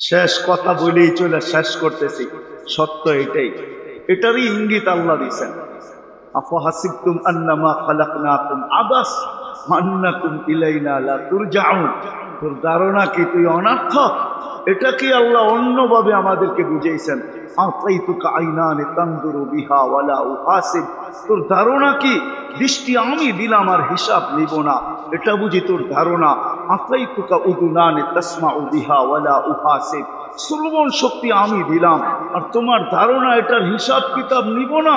শেষ কথা বলেই চলে শেষ করতেছি। সত্য এটাই, এটারই ইঙ্গিত আল্লাহ দিয়েছেন। আফাহাসিবতুম আন্নামা খালাকনাকুম আবাস আন্নাকুম ইলাইনা লা তুরজাউন। তোর ধারণা কি তুই অনর্থক? এটা কি আল্লাহ অন্যভাবে আমাদেরকে বুঝাইছেন। আতাইতুকা আইনানি তানদুরু বিহা ওয়ালা উহাসিব। তোর ধারণা কি দৃষ্টি আমি দিলাম আর হিসাব নিব না? এটা বুঝি তোর ধারণা। আতাইতুকা উদুনানি তাসমাউ বিহা ওয়ালা উহাসিব। শ্রবণ শক্তি আমি দিলাম আর তোমার ধারণা এটার হিসাব কিতাব নিব না।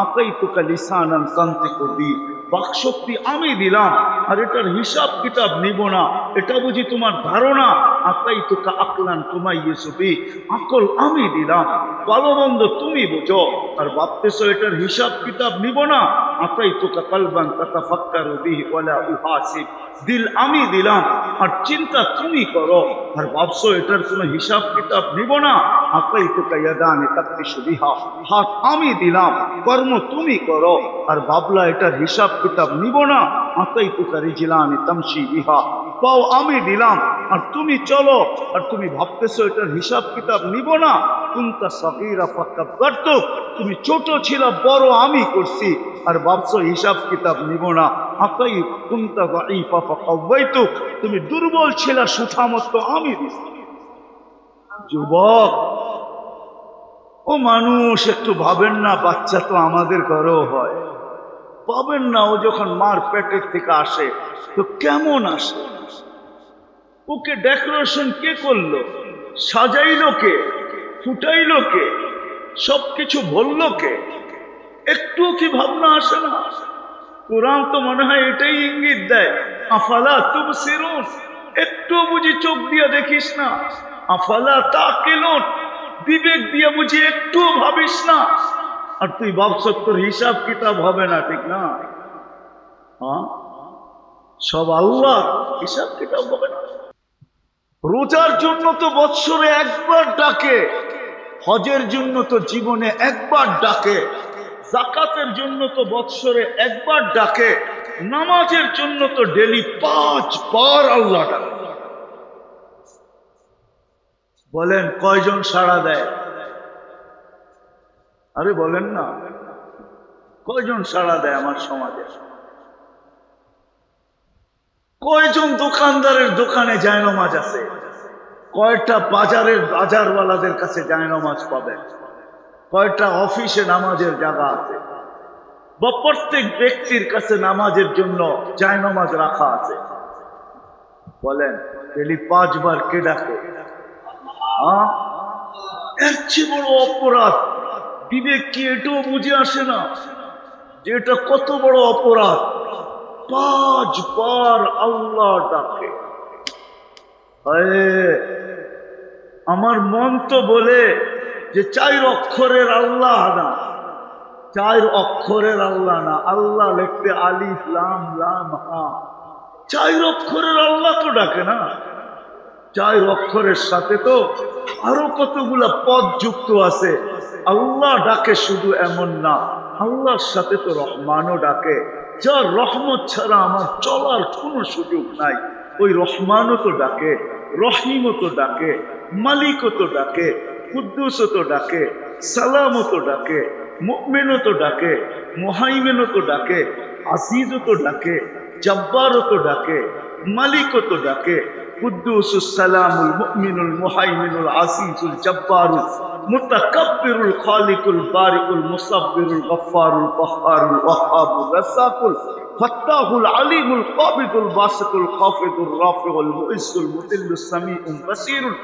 আতাইতুকা লিসানান তানতিকু বি। বাকশক্তি আমি দিলাম আর এটার হিসাব কিতাব নিব না। এটা বুঝি তোমার ধারণা। আতাইতুকা আকলান তুমাইয়িসু বি। আকল আমি দিলাম, ভালো মন্দ তুমি বুঝো আর ভাবতেছো এটার হিসাব কিতাব নিব না। আতাইতুকা কলবান তাতাফাক্কারু বিহি ওয়ালা উহাসিব। দিল আমি দিলাম আর চিন্তা তুমি করো আর ভাবছো এটার কোনো হিসাব কিতাব নিব না। আতাইতুকা ইয়াদানি তাকতিশু বিহা। হাত আমি দিলাম, কর্ম তুমি করো আর ভাবলা এটার হিসাব কিতাব নিব না। আতাইতুকা রিজলানি তামশি বিহা। পাও আমি দিলাম আর তুমি চলো আর তুমি ভাবতেছো এটার হিসাব কিতাব নিব না। কুনতা সাগীরা ফাকাব্বারতুক। তুমি ছোট ছিল, বড় আমি করছি আর ভাবছো হিসাব কিতাব নিব না। আতাই কুনতা দাঈফা ফাকাওয়াইতুক। তুমি দুর্বল ছিল, সুঠামত আমি দিছি। যুবক ও মানুষ, একটু ভাবেন না, বাচ্চা তো আমাদের ঘরেও হয়। পাবেন না, ও যখন মার পেটের থেকে আসে তো কেমন আসে? ওকে ডেকোরেশন কে করলো? সাজাইলো কে? ফুটাইলো কে? সবকিছু বললো কে? একটু কি ভাবনা আসে না? কোরআন তো মনে হয় এটাই ইঙ্গিত দেয়। আফালা তুবসিরুন। একটু বুঝি চোখ দিয়ে দেখিস না? আফালা তাকিলুন। বিবেক দিয়ে বুঝি একটু ভাবিস না? আর তুই ভাবছ তোর হিসাব কিতাব হবে না, ঠিক না? হ্যাঁ, সব আল্লাহ, হিসাব কিতাব হবে না। রোজার জন্য তো বৎসরে একবার ডাকে, হজের জন্য তো জীবনে একবার ডাকে, যাকাতের জন্য তো বৎসরে একবার ডাকে, নামাজের জন্য তো ডেলি 5 বার আল্লাহ ডাকে। বলেন কয়জন সাড়া দেয়? আরে বলেন না, কয়জন সাড়া দেয় আমার সমাজে? কয়জন দোকানদারের দোকানে জায়নামাজ আছে? কয়টা বাজারের বাজারওয়ালাদের কাছে জায়নামাজ পাবেন? কয়টা অফিসে নামাজের জায়গা আছে? বা প্রত্যেক ব্যক্তির কাছে নামাজের জন্য জায়নামাজ রাখা আছে? বলেন ডেলি 5 বার কে ডাকে? এর চেয়ে বড় অপরাধ বিবেক কি এটাও বুঝে আসে না যে এটা কত বড় অপরাধ? 5 বার আল্লাহ ডাকে। আমার মন তো বলে যে 4 অক্ষরের আল্লাহ না, 4 অক্ষরের আল্লাহ না, আল্লাহ লিখতে আলিফ লাম লাম হা। 4 অক্ষরের আল্লাহ তো ডাকে না। 4 অক্ষরের সাথে তো আরো কতগুলা পদ যুক্ত আছে। আল্লাহ ডাকে শুধু এমন না, আল্লাহর সাথে তো রহমানও ডাকে। যার রহমত ছাড়া আমার চলার কোনো সুযোগ নাই, ওই রহমানও তো ডাকে, রহিমও তো ডাকে, মালিকও তো ডাকে, কুদ্দুসও তো ডাকে, সালামও তো ডাকে, মুমিনও তো ডাকে, মুহাইমিনও তো ডাকে, আজিজও তো ডাকে, জব্বারও তো ডাকে, মালিকও তো ডাকে। কুদ্দুসুস সালামুল মুমিনুল মুহাইমিনুল আসিসুল জব্বারুল মুতাকাব্বিরুল খালিকুল বারিকুল মুসাব্বিরুল গফফারুল কহ্হারুল ওয়াহ্হাবুর রাসাকুল ফাত্তাহুল আলিমুল কাবিদুল বাসিতুল খাফিদুর রাফিউল মুইজ্জুল মুদিল্লুস সামিউল বাসীরুল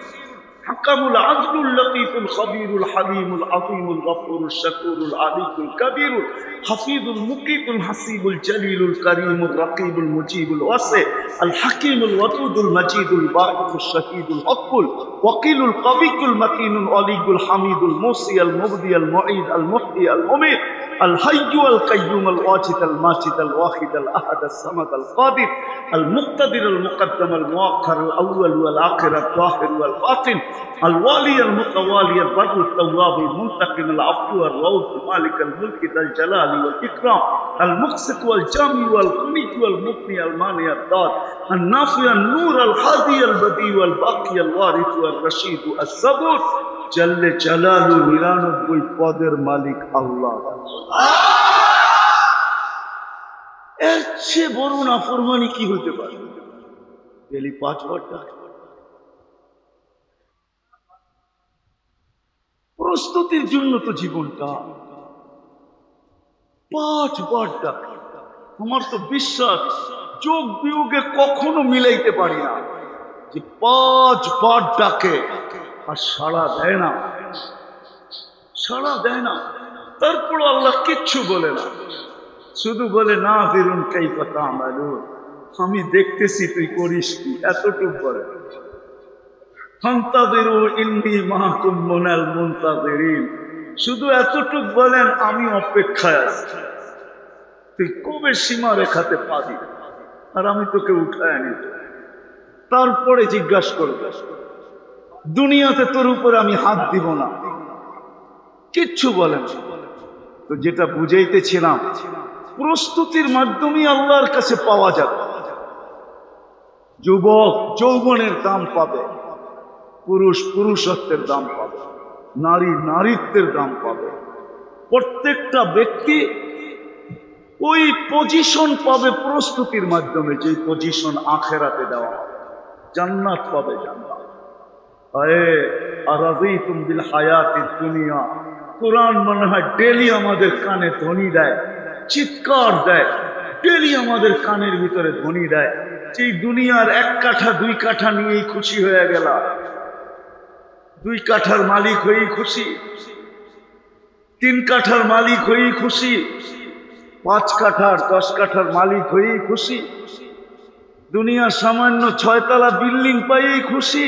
হাকামুল আদলুল লতীফুল খবীরুল হালিমুল আযীমুল গফুরুল শাকুরুল আলীকুল কবীরুল হাফিজুল মুকিতুল হাসিবুল জলিলুল করিমুল রকিবুল মুজিবুল ওয়াসি আল হাকিমুল ওয়াদুদুল মজিদুল বাঈকুল শহীদুল হকুল ওয়াকিলুল কবিকুল মতিনুল আলিকুল হামিদুল মুসি আল মুবদি আল মুঈদ আল মুহয়ি আল মুমীত الحي القيوم الواجد الماجد الواحد الأحد الصمد القادر المقتدر المقدم المؤخر الأول والآخر الظاهر والباطن الوالي المتوالي البر التواب المنتقم العفو الرؤوف مالك الملك ذا الجلال والإكرام المقسط والجامع والغني والمغني المانع الضار النافع النور الهادي البديع والباقي الوارث والرشيد الصبور جل جلاله 99 পদের মালিক আল্লাহ। এর চেয়ে বড় নাফরমানি কি হতে পারে? ডেলি 5 বার ডাক, প্রস্তুতির জন্য তো জীবনটা 5 বার ডাক। আমার তো বিশ্বাস যোগ বিয়োগে কখনো মিলাইতে পারি না যে 5 বার ডাকে আর সাড়া দেয় না, সাড়া দেয় না। তারপর আল্লাহ কিচ্ছু বলে না, শুধু বলে না ফিরুন কাইফা তা'মালুন, আমি দেখতেছি তুই করিস কি, এতটুকু বলে। ফান্তাযিরু ইন্নী মাআকুম মিনাল মুনতাযিরিন, শুধু এতটুকু বলেন আমি অপেক্ষায় আছি, তুই কবে সীমা রেখাতে পাবি আর আমি তোকে উঠায় আনি। তারপরে জিজ্ঞাসা করবে দুনিয়াতে তোর উপরে আমি হাত দিব না, কিচ্ছু বলেন। তো যেটা বুঝাইতেছিলাম, প্রস্তুতির মাধ্যমে আল্লাহর কাছে পাওয়া যাবে। যুবক যৌবনের দাম পাবে, পুরুষ পুরুষত্বের দাম পাবে, নারী নারীত্বের দাম পাবে। প্রত্যেকটা ব্যক্তি ওই পজিশন পাবে প্রস্তুতির মাধ্যমে, যে পজিশন আখেরাতে দেওয়া হবে। জান্নাত পাবে, জান্নাত। আরাযীতুম বিল হায়াতিদ দুনিয়া, কোরআন মনে হয় ডেলি আমাদের কানে ধ্বনি দেয়, চিৎকার দেয়, ডেলি আমাদের কানের ভিতরে ধ্বনি দেয় যে দুনিয়ার 1 কাঠা 2 কাঠা নিয়েই খুশি হয়ে গেল, 2 কাঠার মালিক হয়েই খুশি, 3 কাঠার মালিক হয়েই খুশি, 5 কাঠার 10 কাঠার মালিক হয়েই খুশি, দুনিয়ার সামান্য 6 তলা বিল্ডিং পাইয়েই খুশি।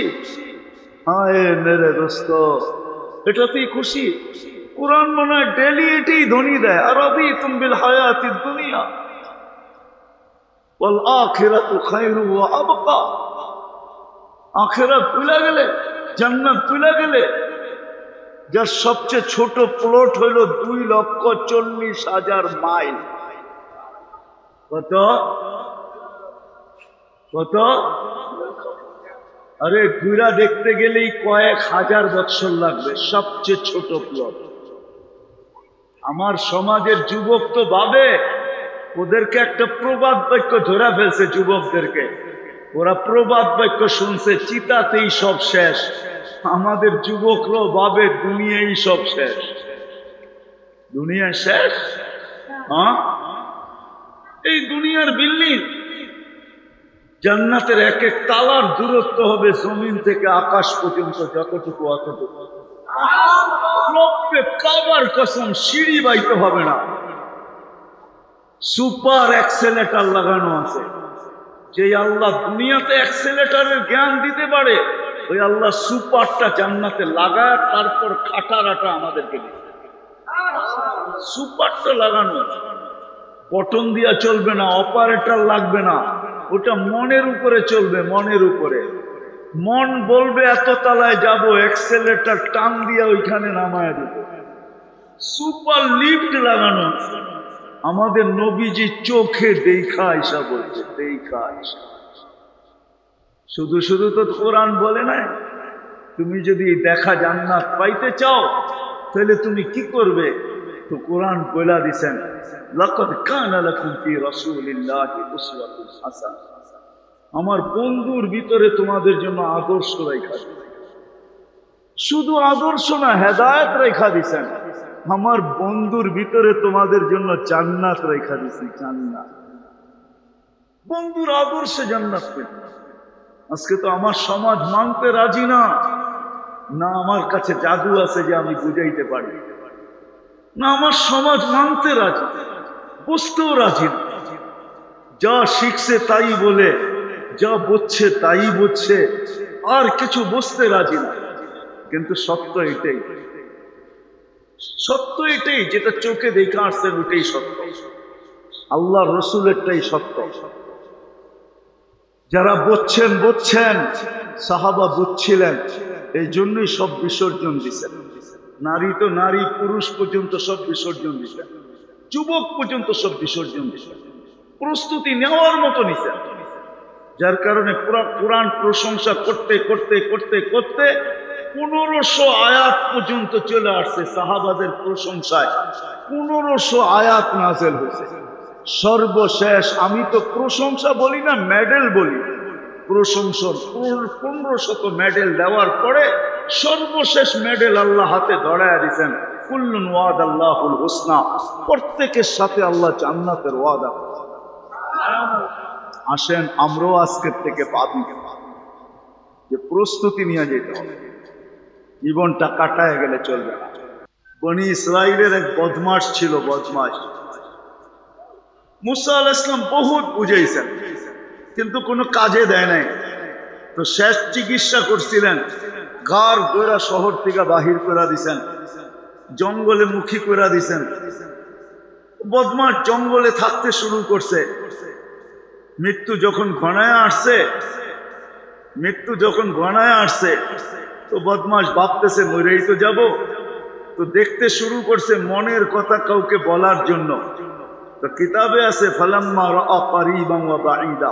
হায় মেরে দোস্ত, এটাতেই খুশি। কোরআন মনে হয় ডেলি এটাই ধ্বনি দেয়, আরাযীতুম বিল হায়াতিদ দুনিয়া ওয়াল আখিরাতু খায়রু ওয়া আবকা। আখিরাত ভুলে গেলে, জান্নাত ভুলে গেলে, যার সবচেয়ে ছোট প্লট হইল 2,40,000 মাইল। কত কত? আরে ঘুরা দেখতে গেলেই কয়েক হাজার বছর লাগবে, সবচেয়ে ছোট প্লট। আমার সমাজের যুবক তো ভাবে ওদেরকে একটা প্রবাদ বাক্য ধরা ফেলছে, যুবকদেরকে ওরা প্রবাদ বাক্য শুনছে, চিতাতেই সব শেষ। আমাদের যুবকরাও ভাবে দুনিয়াই সব শেষ। দুনিয়া শেষ? হ্যাঁ, এই দুনিয়ার বিল্ডিং, জান্নাতের 1-1 তালার দূরত্ব হবে জমিন থেকে আকাশ পর্যন্ত, যতটুকু অতটুকু। কাবার কসম, সিঁড়ি বাইতে হবে না, সুপার অ্যাক্সেলেটার লাগানো আছে। যে আল্লাহ দুনিয়াতে অ্যাক্সেলেটারের জ্ঞান দিতে পারে, ওই আল্লাহ সুপারটা জান্নাতে লাগায়, তারপর খাটারাটা আমাদেরকে দিতে। সুপারটা লাগানো, বটন দিয়া চলবে না, অপারেটর লাগবে না, ওটা মনের উপরে চলবে, মনের উপরে। মন বলবে এত তালায় যাব, অ্যাক্সেলেটার টান দিয়া ওইখানে নামায় দেব। সুপার লিফট লাগানো। আমাদের নবীজি চোখে দেখা আইসা বলছে, দেখা আইসা। শুধু শুধু তো কোরআন বলে নাই, তুমি যদি দেখা জান্নাত পাইতে চাও তাহলে তুমি কি করবে? তো কোরআন বলে দিয়েছেন, লাকাদ কানা লাকুম ফি রাসূলিল্লাহি উসওয়াতুন হাসানাহ। আমার বন্ধুর ভিতরে তোমাদের জন্য আদর্শ রেখা দিয়েছেন। শুধু আদর্শ না, হেদায়েত রেখা দিয়েছেন। আমার বন্ধুর ভিতরে তোমাদের জন্য জান্নাত রেখা দিয়েছি, জান্নাত। বন্ধুর আদর্শে জান্নাত পেতে। আজকে তো আমার সমাজ মানতে রাজি না। না আমার কাছে জাদু আছে যে আমি বুঝাইতে পারি, না আমার সমাজ মানতে রাজি, বুঝতেও রাজি না। যা শিখছে তাই বলে, যা বুঝছে তাই বুঝছে, আর কিছু বুঝতে রাজি না। কিন্তু সত্য এটাই, সত্য এটাই, যেটা চোখে দেখে আসছেন ওটাই সত্য, আল্লাহ রসুলেরটাই সত্য। যারা বুঝছেন, সাহাবা বুঝছিলেন, এই জন্যই সব বিসর্জন দিচ্ছেন। নারী তো নারী, পুরুষ পর্যন্ত সব বিসর্জন দিচ্ছেন, যুবক পর্যন্ত সব বিসর্জন দিচ্ছেন, প্রস্তুতি নেওয়ার মতো নিছেন। যার কারণে পুরা কোরআন প্রশংসা করতে করতে করতে করতে 1500 আয়াত পর্যন্ত চলে আসছে সাহাবাদের প্রশংসায়। 1500 আয়াত নাযিল হয়েছে। সর্বশেষ আমি তো প্রশংসা বলি না, মেডেল বলি, প্রশংসার 1500 মেডেল দেওয়ার পরে সর্বশেষ মেডেল আল্লাহ হাতে ধরায় দিয়েছেন, কুল্লুন ওয়াদাল্লাহুল হুসনা, প্রত্যেকের সাথে আল্লাহ জান্নাতের ওয়াদা। আসেন আমরাও আজকের থেকে ভাবি যে প্রস্তুতি নিয়ে যেতে হবে, জীবনটা কাটায় গেলে চলবে না। বনি ইসরাইলের এক বদমাশ ছিল, বদমাশ। মুসা আলাইহিস সালাম বহুত বুঝাইছেন, কিন্তু কোনো কাজে দেয় নাই। তো শেষ চিকিৎসা করছিলেন, গার গোড়া শহর থেকে বাহির করে দিছেন, জঙ্গলে মুখী করে দিছেন। বদমাশ জঙ্গলে থাকতে শুরু করছে। মৃত্যু যখন ঘনায় আসছে, তো বদমাশ ভাবতেছে মরেই তো যাব। তো দেখতে শুরু করছে মনের কথা কাউকে বলার জন্য। তো কিতাবে আছে ফালাম্মা রাআ কারীবান ওয়া বাঈদা,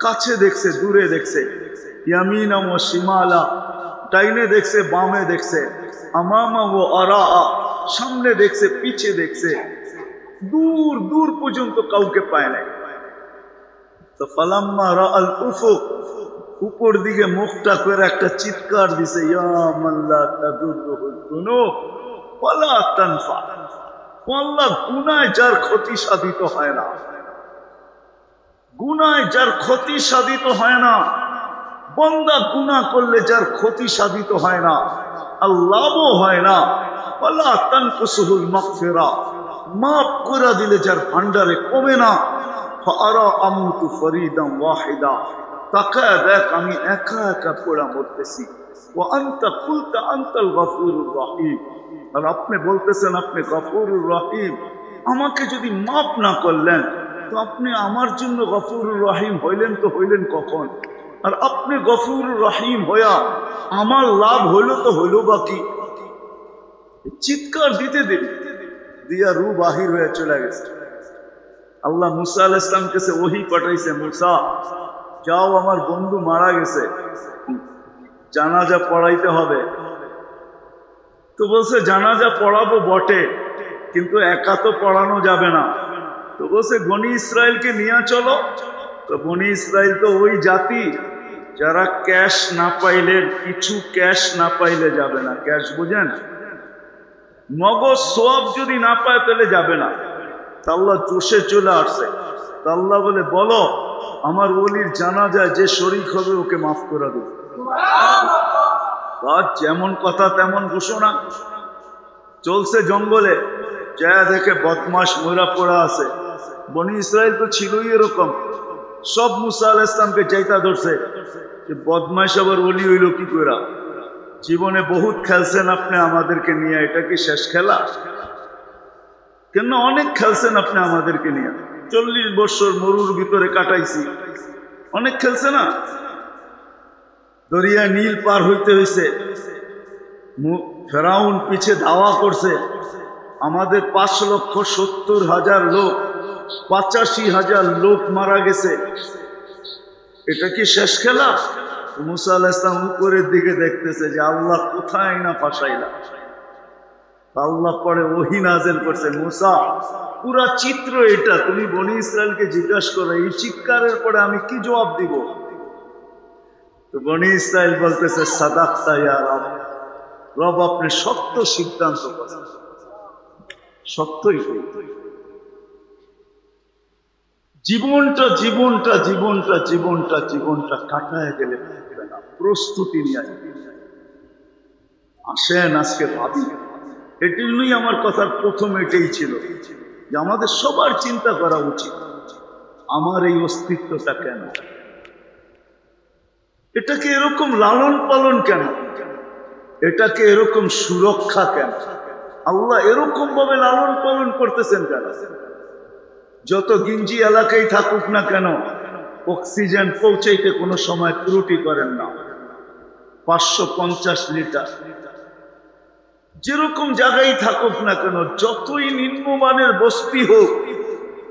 কাছে দেখছে, দূরে দেখছে, ইয়ামিনা ওয়া শিমালা, ডাইনে দেখছে, বামে দেখছে, আমামা ওয়া আরা, সামনে দেখছে, পিছে দেখছে, দূর দূর পর্যন্ত কাউকে পায় নাই। তো ফালাম্মা রাআল উফুক, উপর দিকে মুখটা করে একটা চিৎকার দিছে, ইয়া মান লা তাদুররুহুল যুনুব ওয়ালা তানফা। আল্লাহ, গুনায় যার ক্ষতি সাধিত হয় না, গুনায় যার ক্ষতি সাধিত হয় না, বান্দা গুনাহ করলে যার ক্ষতি সাধিত হয় না, আল্লাহও হয় না, ওয়ালা তানকুসুহুল মাগফিরা, মাফ করে দিলে যার ভান্ডারে কমে না। ফাআরা আমুতু ফরিদান ওয়াহিদা, তাকায় দেখ আমি একা একা পড়া মরতেছি। ওয়া আনতা কুলতা আনতাল গফুরুর রহিম, আর আপনি বলতেছেন আপনি গফুরুর রহিম। আমাকে যদি মাফ না করলেন, তো আপনি আমার জন্য গফুরুর রহিম হইলেন তো হইলেন কখন? আর আপনি গফুরুর রহিম হইয়া আমার লাভ হইল তো হইল বা কি? চিৎকার দিতে দিয়া রু বাহির হয়ে চলে গেছে। আল্লাহ মুসা আলাইহিস সালামের কাছে ওহী পাঠাইছে, মুসা যাও, আমার বন্ধু মারা গেছে, জানাজা পড়াইতে হবে। তো বলছে জানাজা পড়াবো বটে, কিন্তু একা তো পড়ানো যাবে না। তো বলছে বনি ইসরায়েলকে নিয়ে চলো। তো বনি ইসরায়েল তো ওই জাতি যারা ক্যাশ না পাইলে, কিছু ক্যাশ না পাইলে যাবে না। ক্যাশ বুঝেন? নগদ সোয়াব যদি না পায় তাহলে যাবে না। আল্লাহ জোশে চলে আসছে। আল্লাহ বলে বলো আমার ওলির জানাজায় যে শরীক হবে ওকে মাফ করে দেবে। যেমন কথা তেমন ঘোষণা। চলছে জঙ্গলে, যা দেখে বদমাস মরা পড়া আছে। বনি ইসরায়েল তো ছিলই এরকম, সব মুসা আলাইহিস সালামকে চাইতা ধরছে যে বদমাস আবার ওলি হইল কি করে? জীবনে বহুত খেলছেন আপনি আমাদেরকে নিয়ে, এটা কি শেষ খেলা? কেন অনেক খেলছেন আপনি আমাদেরকে নিয়ে, 40 বছর মরুর ভিতরে কাটাইছি, অনেক খেলছে না? দরিয়া নীল পার হইতে হয়েছে, ফেরাউন পিছে ধাওয়া করছে, আমাদের 5,70,000 লোক, 85,000 লোক মারা গেছে। এটা কি শেষ খেলা? মুসা আলাইহিস সালাম উপরের দিকে দেখতেছে যে আল্লাহ কোথায় না ফাঁসাইলা। আল্লাহ পরে ওহী নাযিল করছে, মুসা পুরা চিত্র এটা, তুমি বনি ইসরায়েলকে জিজ্ঞাসা করো, এই চিৎকারের পরে আমি কি জবাব দিব? তো বনি ইসরায়েল বলতেছে সাদাকতা ইয়া রব, রব আপনি সত্য সিদ্ধান্ত করেন, সত্যই। জীবনটা জীবনটা জীবনটা জীবনটা জীবনটা কাটায় গেলে না, প্রস্তুতি নিয়ে আসেন আজকে ভাবি। এটি জন্যই আমার কথার প্রথম এটাই ছিল যে আমাদের সবার চিন্তা করা উচিত, আমার এই অস্তিত্বটা কেন, এটাকে এরকম লালন পালন কেন, এটাকে এরকম সুরক্ষা কেন? আল্লাহ এরকম ভাবে লালন পালন করতেছেন কেন? যত গিঞ্জি এলাকায় থাকুক না কেন, অক্সিজেন পৌঁছাইতে কোনো সময় ত্রুটি করেন না। 550 লিটার যেরকম জায়গায় থাকুক না কেন, যতই নিম্নমানের বস্তি হোক,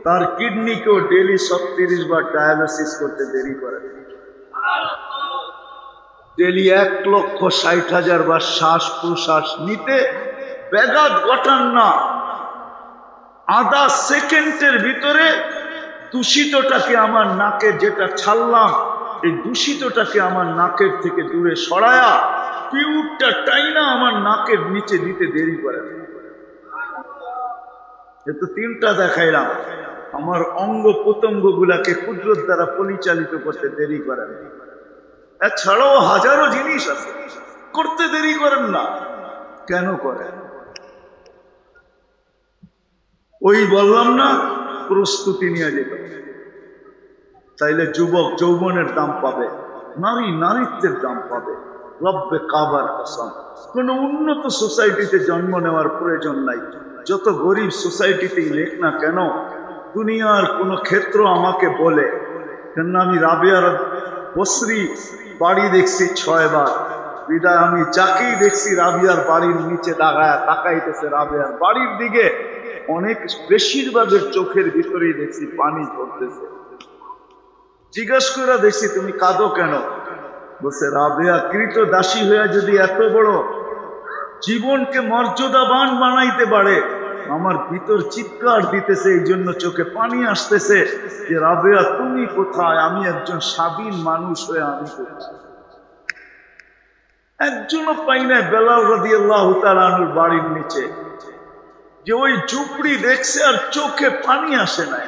তার কিডনিকেও ডেলি 36 বার ডায়ালিসিস করতে দেরি করে। ডেলি 1,60,000 বার শ্বাস প্রশ্বাস নিতে ব্যাঘাত ঘটান না। আধা সেকেন্ডের ভিতরে দূষিতটাকে আমার নাকের, যেটা ছাড়লাম, এই দূষিতটাকে আমার নাকের থেকে দূরে সরায়া পিউরটা টাইনা আমার নাকের নিচে দিতে দেরি করে। এ তো 3টা দেখাইলাম। আমার অঙ্গ প্রত্যঙ্গ গুলাকে কুদরত দ্বারা পরিচালিত করতে দেরি করেন। এছাড়াও হাজারো জিনিস আছে, করতে দেরি করেন না। কেন করেন? ওই বললাম না, প্রস্তুতি নিয়ে যেত, তাইলে যুবক যৌবনের দাম পাবে, নারী নারীত্বের দাম পাবে। রব্বে কাবার কসম, কোন উন্নত সোসাইটিতে জন্ম নেওয়ার প্রয়োজন নাই। যত গরিব সোসাইটিতেই লেখ না কেন, দুনিয়ার কোন ক্ষেত্র আমাকে বলে, কেন আমি রাবেয়ার বসরি বাড়ি দেখছি 6 বার, বিদায় আমি যাকেই দেখছি রাবিয়ার বাড়ির নিচে দাঁড়ায় তাকাইতেছে রাবেয়ার বাড়ির দিকে, অনেক বেশিরভাগের চোখের ভিতরেই দেখছি পানি ঝরতেছে। জিজ্ঞাসা করে দেখছি, তুমি কাঁদো কেন? বলছে, রাবেয়া কৃত দাসী হয়ে যদি এত বড় জীবনকে মর্যাদাবান বানাইতে পারে, আমার ভিতর চিৎকার দিতেছে, এই জন্য চোখে পানি আসতেছে যে রাবেয়া তুমি কোথায়? আমি একজন স্বাধীন মানুষ হয়ে আমি কোথায়? একজনও পাই নাই বেলাল রাদিয়াল্লাহু তাআলা আনহুর বাড়ির নিচে, যে ওই ঝুপড়ি দেখছে আর চোখে পানি আসে নাই,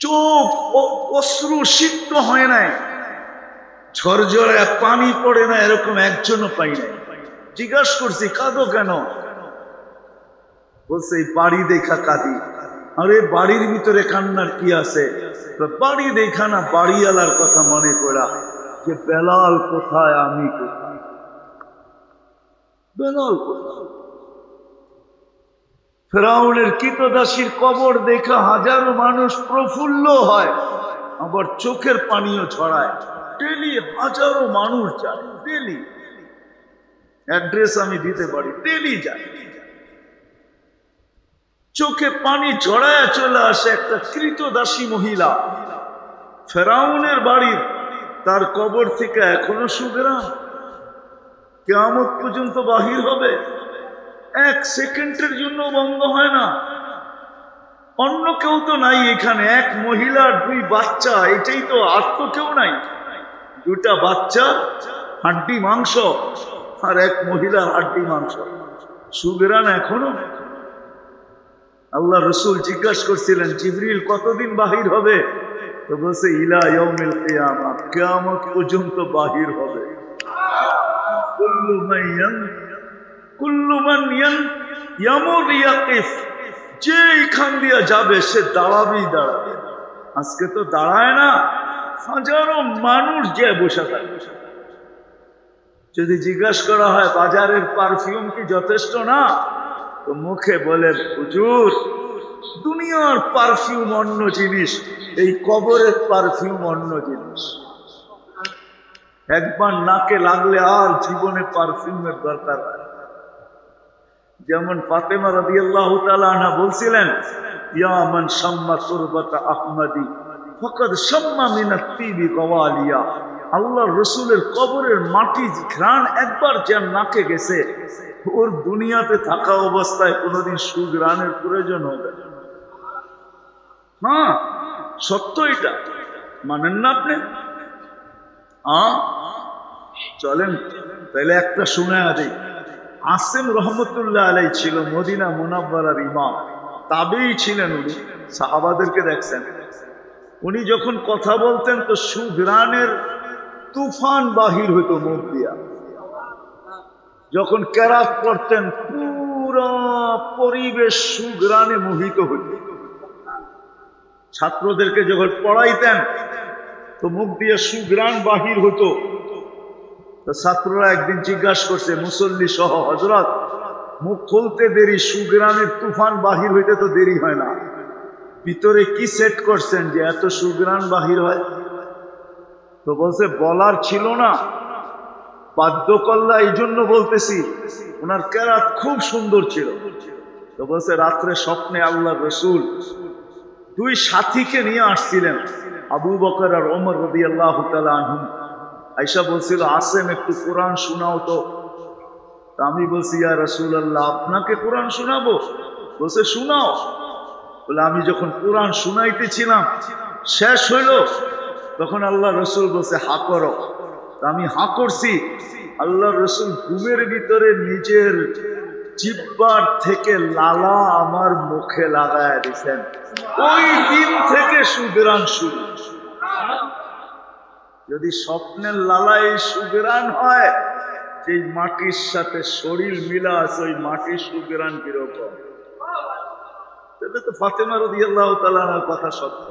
চোখ অশ্রু সিক্ত হয় নাই, ঝরঝরে পানি পড়ে না, এরকম একজনও পাই নাই। জিজ্ঞাসা করছি, কাঁদো কেন? বলছে, এই বাড়ি দেখা কাঁদি। আরে বাড়ির ভিতরে কান্নার কি আছে? বাড়ি দেখা না, বাড়িওয়ালার কথা মনে করা, যে বেলাল কোথায় আমি কোথায়, বেলাল কোথায়। ফেরাউনের কৃতদাসীর কবর দেখা হাজারো মানুষ প্রফুল্ল হয়, আবার চোখের পানিও ছড়ায়। ডেলি হাজারো মানুষ যায়, ডেলি। অ্যাড্রেস আমি দিতে পারি, ডেলি যায়, চোখে পানি ঝরায় চলে আসে একটা কৃতদাসী মহিলা ফেরাউনের বাড়ির, তার কবর থেকে এখনো সুঘ্রাণ কিয়ামত পর্যন্ত বাহির হবে, 1 সেকেন্ডের জন্য বন্ধ হয় না। অন্য কেউ তো নাই এখানে, এক মহিলার 2 বাচ্চা, এটাই তো, আর তো কেউ নাই। 2টা বাচ্চা, হাড্ডি মাংস, আর এক মহিলার হাড্ডি মাংস, সুঘ্রাণ এখনো। আল্লাহ রসুল জিজ্ঞাসা করছিলেন, জিবরিল কতদিন বাহির হবে? তো বলছে, ইলা ইয়াউমিল কিয়ামah, কিয়ামত পর্যন্ত বাহির হবে। কুল্লু মান ইয়ামুর ইয়াকিফ, যে এখান দিয়ে যাবে সে দাঁড়াবেই দাঁড়াবে। আজকে তো দাঁড়ায় না, হাজারো মানুষ যে বসে থাকে। যদি জিজ্ঞাসা করা হয় বাজারের পারফিউম কি যথেষ্ট না, তো মুখে বলে, হুজুর দুনিয়ার পারফিউম অন্য জিনিস, এই কবরের পারফিউম অন্য জিনিস। একবার নাকে লাগলে আর জীবনে পারফিউমের দরকার হয়। যেমন ফাতেমা রাদিয়াল্লাহু তাআলা আনহা বলছিলেন, ইয়া মান শাম্মা তুরবাতা আহমদি ফাকাদ শাম্মা মিনাত তিবি গাওয়ালিয়া। আল্লাহর রাসূলের কবরের মাটি ঘ্রাণ একবার যার নাকে গেছে, ওর দুনিয়াতে থাকা অবস্থায় কোনোদিন সুঘ্রাণের প্রয়োজন হবে না। সত্য এটা, মানেন না আপনি? চলেন তাহলে একটা শুনে আছি। আসিম রহমতুল্লাহ আলাই ছিল মদিনা মুনাওয়ারার ইমাম, তাবেই ছিলেন উনি, সাহাবাদেরকে দেখছেন। উনি যখন কথা বলতেন তো সুঘ্রাণের তুফান বাহির হইতো মুখ দিয়া। যখন কেরাত করতেন পুরো পরিবেশ সুঘ্রাণে মোহিত হইত। ছাত্রদেরকে যখন পড়াইতেন তো মুখ দিয়ে সুঘ্রাণ বাহির হতো। তো ছাত্ররা একদিন জিজ্ঞাসা করছে মুসল্লি সহ, হযরত মুখ খুলতে দেরি, সুগ্রানের তুফান বাহির হইতে তো দেরি হয় না। ভিতরে কি সেট করছেন যে এত সুগ্রান বাহির হয়? তো বলছে বলার ছিল না, বাধ্য করলা, এই জন্য বলতেছি। ওনার কেরাত খুব সুন্দর ছিল। তো বলছে রাত্রে স্বপ্নে আল্লাহ রসুল দুই সাথীকে নিয়ে আসছিলেন, আবু বকর আর ওমর রাদিয়াল্লাহু তাআলা আনহু। আয়েশা বলছিল আসেন একটু কোরআন শোনাও তো। আমি বলছি ইয়া রাসূলুল্লাহ আপনাকে কোরআন শোনাবো? বলছে শোনাও। বলে আমি যখন কোরআন শুনাইতেছিলাম শেষ হইল, তখন আল্লাহ রসুল বলছে হা করো। আমি হা করছি। আল্লাহ রসুল ঘুমের ভিতরে নিজের জিহ্বার থেকে লালা আমার মুখে লাগায় দিয়েছেন। ওই দিন থেকে সুগ্রাণ শুরু। যদি স্বপ্নের লালায় সুগ্রাণ হয়, যে মাটির সাথে শরীর মিলা আছে, ওই মাটির সুগ্রাণ কিরকম? এটা তো ফাতেমা রাদিয়াল্লাহু তাআলা আনহার কথা সত্য।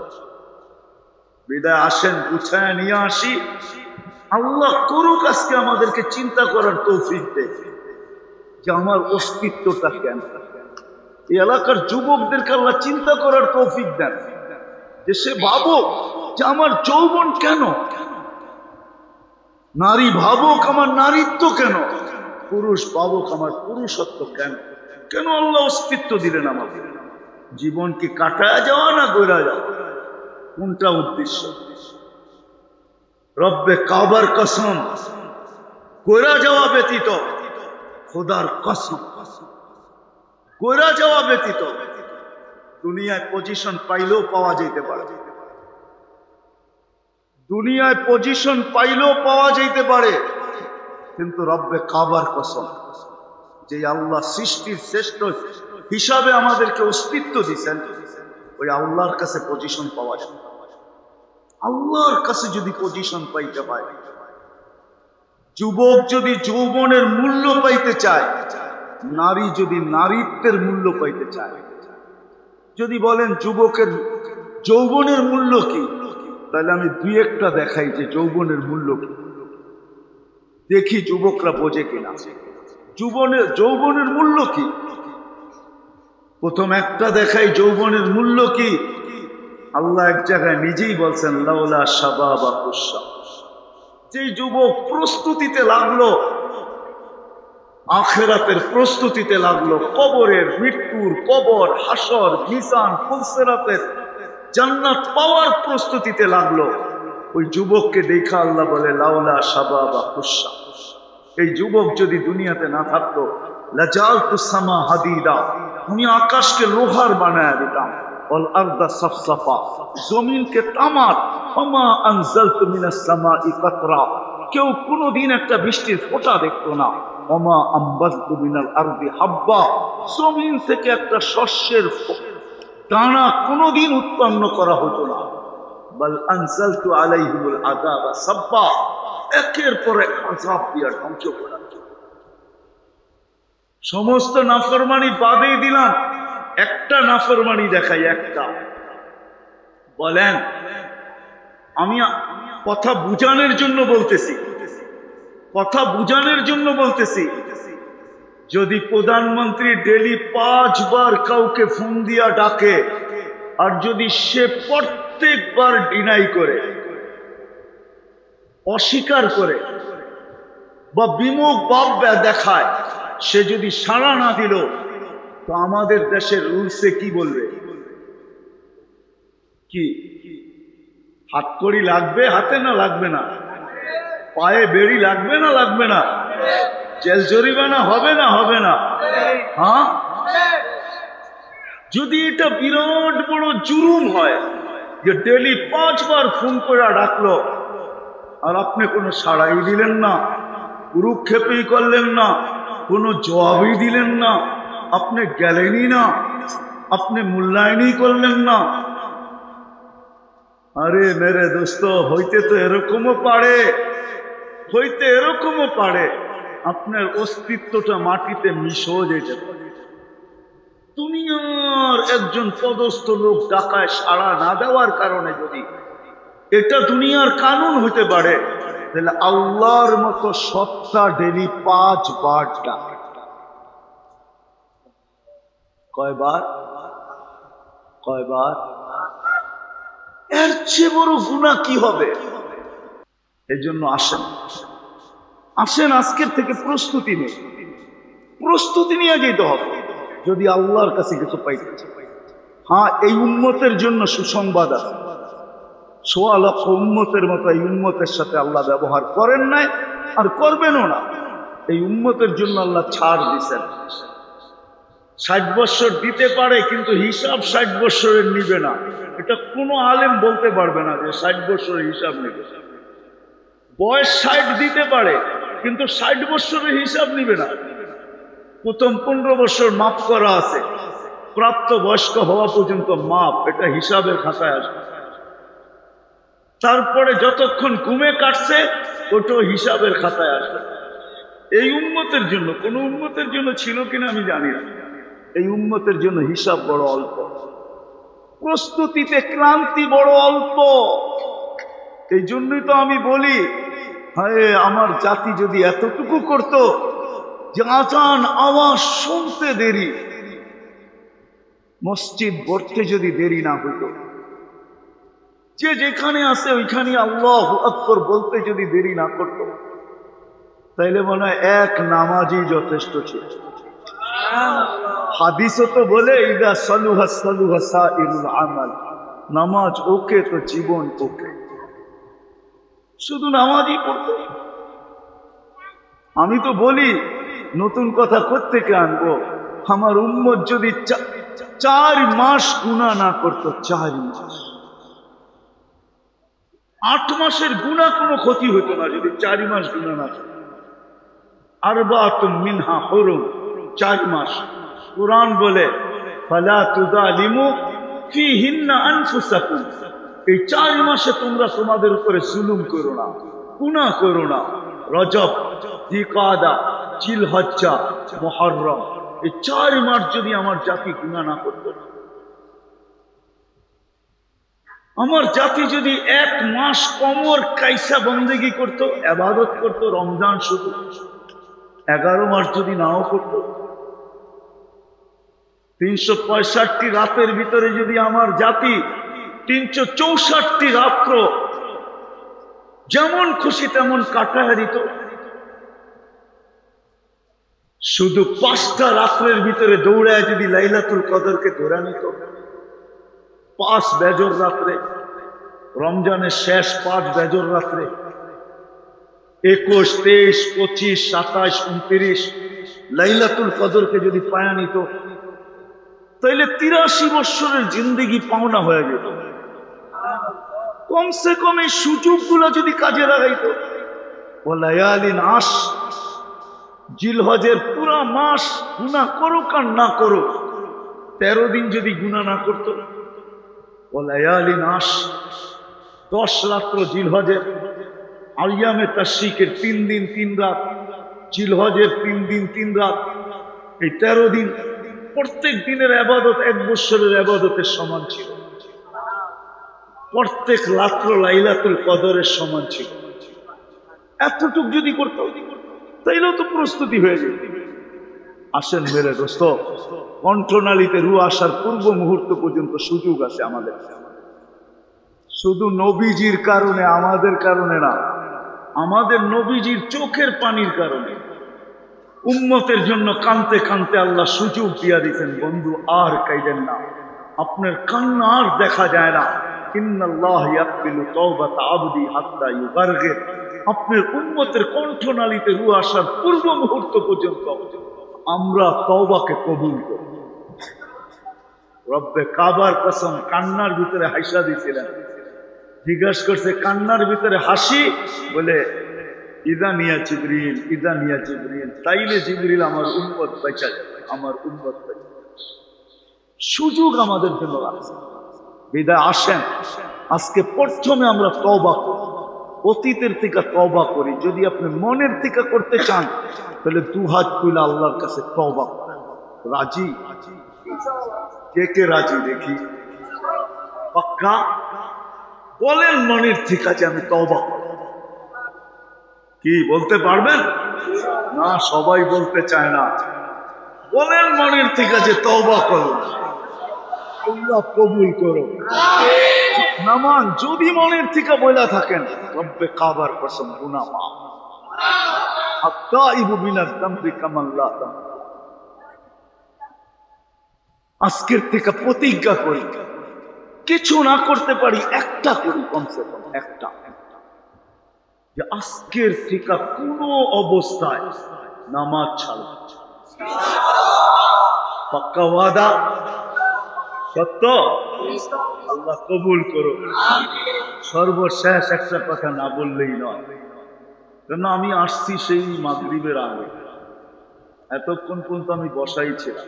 বিদায় আসেন, গুছায় নিয়ে আসি। আল্লাহ করুক আজকে আমাদেরকে চিন্তা করার তৌফিক দেয় যে আমার অস্তিত্বটা কেন। এই এলাকার যুবকদেরকে আল্লাহ চিন্তা করার তৌফিক দেন যে সে ভাবুক যে আমার যৌবন কেন, নারী ভাবুক আমার নারীত্ব কেন, পুরুষ ভাবুক আমার পুরুষত্ব কেন। কেন আল্লাহ অস্তিত্ব দিলেন আমাদের? জীবন কি কাটায় যাওয়া না গড়া যাওয়া? কোনটা উদ্দেশ্য? রব্বে কাবার কসম, গড়া যাওয়া ব্যতীত, খোদার কসম, গড়া যাওয়া ব্যতীত দুনিয়ায় পজিশন পাইলেও পাওয়া যেতে পারে, দুনিয়ায় পজিশন পাইলেও পাওয়া যেতে পারে, কিন্তু রব্বে কাবার কসম, যে আল্লাহ সৃষ্টির শ্রেষ্ঠ হিসাবে আমাদেরকে অস্তিত্ব দিচ্ছেন, ওই আল্লাহর কাছে পজিশন পাওয়া যায়। আল্লাহর কাছে যদি পজিশন পাইতে হয়, যুবক যদি যৌবনের মূল্য পাইতে চায়, নারী যদি নারীত্বের মূল্য পাইতে চায়, যদি বলেন যুবকের যৌবনের মূল্য কি, তাহলে আমি দুই একটা দেখাই যে যৌবনের মূল্য কি, দেখি যুবকরা বোঝে কিনা। যৌবনের মূল্য কি? প্রথম একটা দেখাই যৌবনের মূল্য কি। আল্লাহ এক জায়গায় নিজেই বলছেন লাউলা শাবাবা কুশা, যে যুবক প্রস্তুতিতে লাগলো, আখিরাতের প্রস্তুতিতে লাগলো, কবরের মৃত্যুর, কবর, হাসর, মিজান, ফুলসিরাতের, জান্নাত পাওয়ার প্রস্তুতিতে লাগলো, ওই যুবককে দেখা আল্লাহ বলে লাউলা শাবাবা কুশা। এই যুবক যদি দুনিয়াতে না থাকতো, লাজালতু সামা হাদিদা, আমি আকাশকে লোহার বানায় দিতাম, ওয়াল আরদা সাফসাফা, জমিনকে তামার, ওমা আনজালতু মিনাস সামাই কাতরা, কেউ কোনোদিন একটা বৃষ্টির ফোঁটা দেখতো না, ওমা আম্বাতু মিনাল আরদি হাব্বা, জমিন থেকে একটা শস্যের দানা কোনোদিন উৎপন্ন করা হতো না, বাল আনজালতু আলাইহিমুল আযাবা সাব্বা, একের পর এক আযাব দিয়া ধ্বংস করা। সমস্ত নাফরমানি বাদেই দিলাম, একটা নাফরমানি দেখাই, একটা। বলেন, আমি কথা বুঝানোর জন্য বলতেছি, কথা বুঝানোর জন্য বলতেছি, যদি প্রধানমন্ত্রী ডেলি 5 বার কাউকে ফোন দিয়া ডাকে, আর যদি সে প্রত্যেকবার ডিনাই করে, অস্বীকার করে, বা বিমুখ ভাব দেখায়, সে যদি সাড়া না দিল, তো আমাদের দেশের রুলসে কি বলবে? কি হাতকড়ি লাগবে হাতে, না লাগবে না? পায়ে বেড়ি লাগবে না লাগবে না? জেল জরিমানা হবে না হবে না? হ্যাঁ, যদি এটা বিরাট বড় জুলুম হয় যে ডেলি 5 বার ফোন করে ডাকলো, আর আপনি কোনো সাড়াই দিলেন না, পুরুক্ষেপই করলেন না, কোনো জবাবই দিলেন না, আপনি গেলেনই না, আপনি মূল্যায়নই করলেন না। আরে মেরে দোস্ত, হইতে তো এরকমও পারে, হইতে এরকমও পারে আপনার অস্তিত্বটা মাটিতে মিশে যেতে পারে। দুনিয়ার একজন পদস্থ লোক ডাকায় সাড়া না দেওয়ার কারণে যদি এটা দুনিয়ার কানুন হতে পারে, তাহলে আল্লাহর মতো সত্তা ডেলি 5 বার ডাকে। কয়বার? কয়বার? এর চেয়ে বড় গুনাহ কি হবে? এজন্য আসেন, আসেন আজকের থেকে প্রস্তুতি নেই, প্রস্তুতি নিয়ে যেতে হবে যদি আল্লাহর কাছে কিছু পাইতে চাই। হ্যাঁ, এই উম্মতের জন্য সুসংবাদ আছে। ১৬ লক্ষ উম্মতের মতো এই উম্মতের সাথে আল্লাহ ব্যবহার করেন নাই, আর করবেনও না। এই উম্মতের জন্য আল্লাহ ছাড় দিচ্ছেন। ৬০ বছর দিতে পারে, কিন্তু হিসাব ৬০ বছরের নিবে না। এটা কোনো আলেম বলতে পারবে না যে ৬০ বছরের হিসাব নেবে। বয়স ৬০ দিতে পারে, কিন্তু ৬০ বছরের হিসাব নিবে না। প্রথম ১৫ বছর মাফ করা আছে, প্রাপ্ত বয়স্ক হওয়া পর্যন্ত মাপ, এটা হিসাবের খাতায় আসবে। তারপরে যতক্ষণ ঘুমে কাটছে ওটা হিসাবের খাতায় আসবে। এই উম্মতের জন্য, কোন উম্মতের জন্য ছিল কিনা আমি জানি না, এই উম্মতের জন্য হিসাব বড় অল্প, প্রস্তুতিতে ক্লান্তি বড় অল্প। এই জন্যই তো আমি বলি, হায় আমার জাতি যদি এতটুকু করত যে আজান আওয়াজ শুনতে দেরি, মসজিদ গড়তে যদি দেরি না হইত, যে যেখানে আছে ওইখানে আল্লাহু আকবার বলতে যদি দেরি না করত, তাইলে মনে হয় এক নামাজই যথেষ্ট ছিল। হাদিসও তো বলে ইদা সালুহা সালুহা সাইরুল আমাল, নামাজ ওকে তো জীবন ওকে। শুধু নামাজই পড়তো। আমি তো বলি, নতুন কথা কোত্থেকে আনবো? আমার উম্মত যদি ৪ মাস গুনাহ না করতো, ৪ মাস, ৮ মাসের গুনাহ কোনো ক্ষতি হতো না যদি ৪ মাস গুনাহ না করতো। আরবাতুম মিনহা হুরুম, ৪ মাস। কুরআন বলে ফালা তুযালিমু ফীহিন্না আনফুসাকুম, এই ৪ মাসে তোমরা তোমাদের উপরে জুলুম করো না, গুনাহ করো না। রজব, জিলকাদা, জিলহজ্জা, মুহররম, এই ৪ মাস যদি আমার জাতি গুনাহ না করত, আমার জাতি যদি ১ মাস কমর কাইসা বন্দেগি করত, ইবাদত করত, রমজান শুধু ১১ মাস যদি নাও করত, ৩৬৫ রাতের ভিতরে যদি আমার জাতি ৩৬৪ রাত্র যেমন খুশি তেমন কাটায় দিত, শুধু ৫টা রাত্রের ভিতরে দৌড়ায় যদি লাইলাতুল কদরকে ধরে নিত, ৫ বেজর রাত্রে, রমজানের শেষ ৫ বেজর রাত্রে, ২১, ২৩, ২৫, ২৭, ২৯ লাইলাতুল কদরকে যদি পায়া নিত, তাইলে ৮৩ বৎসরের জিন্দেগি পাওনা হয়ে যেত। কমসে কম এই সুযোগগুলো যদি কাজে লাগাইত। ও লায়ালিন আশ, জিলহজের পুরা মাস গুনাহ করুক আর না করুক, ১৩ দিন যদি গুনাহ না করত। ও লায়ালিন আশ, ১০ রাত্র জিলহজের, আইয়ামে তাশরিকের ৩ দিন ৩ রাত, জিলহজের ৩ দিন ৩ রাত, এই ১৩ দিন প্রত্যেক দিনের ইবাদত ১ বৎসরের ইবাদতের সমান ছিল। প্রত্যেক রাত্র লাইলাতুল কদরের সমান ছিল। এতটুক যদি করত, তাইলেও তো প্রস্তুতি হয়ে যেত। আসেন মেরে দোস্ত, কণ্ঠনালীতে রু আসার পূর্ব মুহূর্ত পর্যন্ত সুযোগ আছে আমাদের। শুধু নবীজির কারণে, আমাদের কারণে না, আমাদের নবীজির চোখের পানির কারণে উম্মতের জন্য কানতে কানতে আল্লাহ সুযোগ দিয়া দিতেন, বন্ধু আর কাইদেন না, আপনার কান্না আর দেখা যায় না। ইন্নাল্লাহ ইয়াকবিলু তাওবাত আবদি হাত্তা ইউগারগির, আপনার উম্মতের কণ্ঠনালীতে রু আসার পূর্ব মুহূর্ত পর্যন্ত আমরা তওবাকে কবুল করি। রব্বে কাবার কসম, কান্নার ভিতরে হাসা দিয়েছিলেন। জিজ্ঞাসা করছে কান্নার ভিতরে হাসি, বলে ইদা নিয়া জিবরিল, ইদা নিয়া জিবরিল, তাইলে জিবরিল আমার উম্মত বাঁচা যাবে, আমার উম্মত বাঁচা যাবে। সুযোগ আমাদের জন্য রাখছে। বিদায় আসেন, আজকে প্রথমে আমরা তওবা করি, অতীতের থেকে তওবা করি। যদি আপনি মনের থেকে করতে চান, তাহলে ২ হাত তুলে আল্লাহর কাছে তওবা করেন। রাজি? কে কে রাজি দেখি? পাক্কা বলেন মনের থেকে যে আমি তওবা করব। কি বলতে পারবেন? না, সবাই বলতে চায় না। বলেন মনের থেকে যে তওবা করো, আল্লাহ কবুল করো। নামান যদি মনের থেকে বইলা থাকেন, রব্বে কাবার কসম গুনাহ মাফ। আত্তাইবু মিনাজ যামবি কামান লা যামব। আজকের থেকে প্রতিজ্ঞা করি, কিছু না করতে পারি একটা করি, কমসে কম একটা, যে আজকের থেকে কোনো অবস্থায় নামাজ ছাড়ব। পাক্কা ওয়াদা? সত্য? আল্লাহ কবুল করো। সর্বশেষ একটা কথা না বললেই নয়, কেন আমি আসছি সেই মাগরিবের আগে, এতক্ষণ পর্যন্ত আমি বসাই ছিলাম,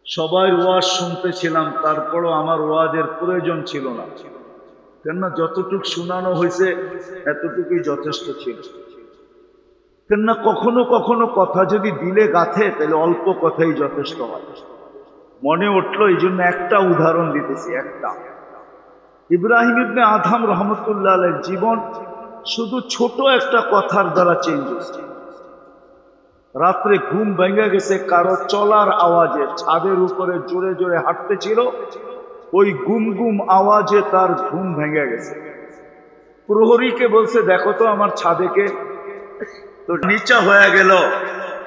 সবাই ওয়াজ শুনতেছিলাম, তারপরও আমার ওয়াজের প্রয়োজন ছিল না, কেননা যতটুক শোনানো হয়েছে এতটুকুই যথেষ্ট ছিল। কেননা কখনো কখনো কথা যদি দিলে গাথে তাহলে অল্প কথাই যথেষ্ট হয়। মনে উঠলো, এই জন্য একটা উদাহরণ দিতেছি। একটা, ইব্রাহিম ইবনে আদম রহমতুল্লাহ আলাইহির জীবন শুধু ছোট একটা কথার দ্বারা চেঞ্জ হয়েছে। রাত্রে ঘুম ভেঙে গেছে কারো চলার আওয়াজে, ছাদের উপরে জোরে জোরে হাঁটতেছিল, ওই গুম গুম আওয়াজে তার ঘুম ভেঙে গেছে। প্রহরীকে বলছে, দেখো তো আমার ছাদেকে। তো নিচা হয়ে গেল,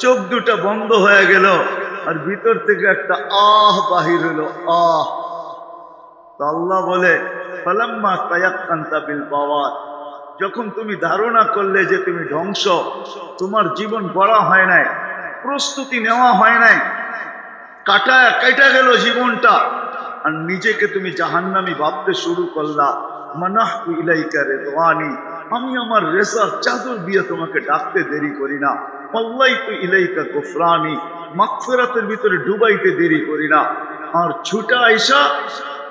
চোখ দুটা বন্ধ হয়ে গেল, আর ভিতর থেকে একটা আহ বাহির হলো, আহ। তো আল্লাহ বলে, ফালাম্মা তায়াক্কানতা বিল বাওয়াত, যখন তুমি ধারণা করলে যে তুমি ধ্বংস, তোমার জীবন গড়া হয় নাই, প্রস্তুতি নেওয়া হয় নাই, কাটা গেল জীবনটা, আর নিজেকে তুমি জাহান্নামী ভাবতে শুরু করলা, মানাহতু ইলাইকা রিদওয়ানি, আমি আমার রেজার চাদর দিয়ে তোমাকে ডাকতে দেরি করি না, ওয়াল্লাইতু ইলাইকা গুফরানি, মাগফিরাতের ভিতরে ডুবাইতে দেরি করি না, আর ছুটা আইসা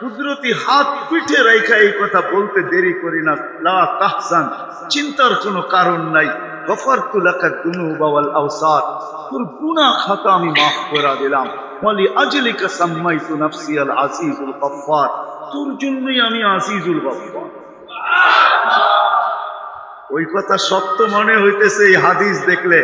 কুদরতি হাত পিঠে রেখা এই কথা বলতে দেরি করি না, লা তাহজান, চিন্তার কোনো কারণ নাই, গফারতু লাকা যুনুবা ওয়াল আওসার, তোর গুনাহ খাতা আমি মাফ করে দিলাম, ওয়ালি আজলিকা সাম্মাইতু নাফসি আল আজিজুল গফফার, তোর জন্যই আমি আজিজুল গফফার। ওই কথা সত্য মনে হইতেছে এই হাদিস দেখলে,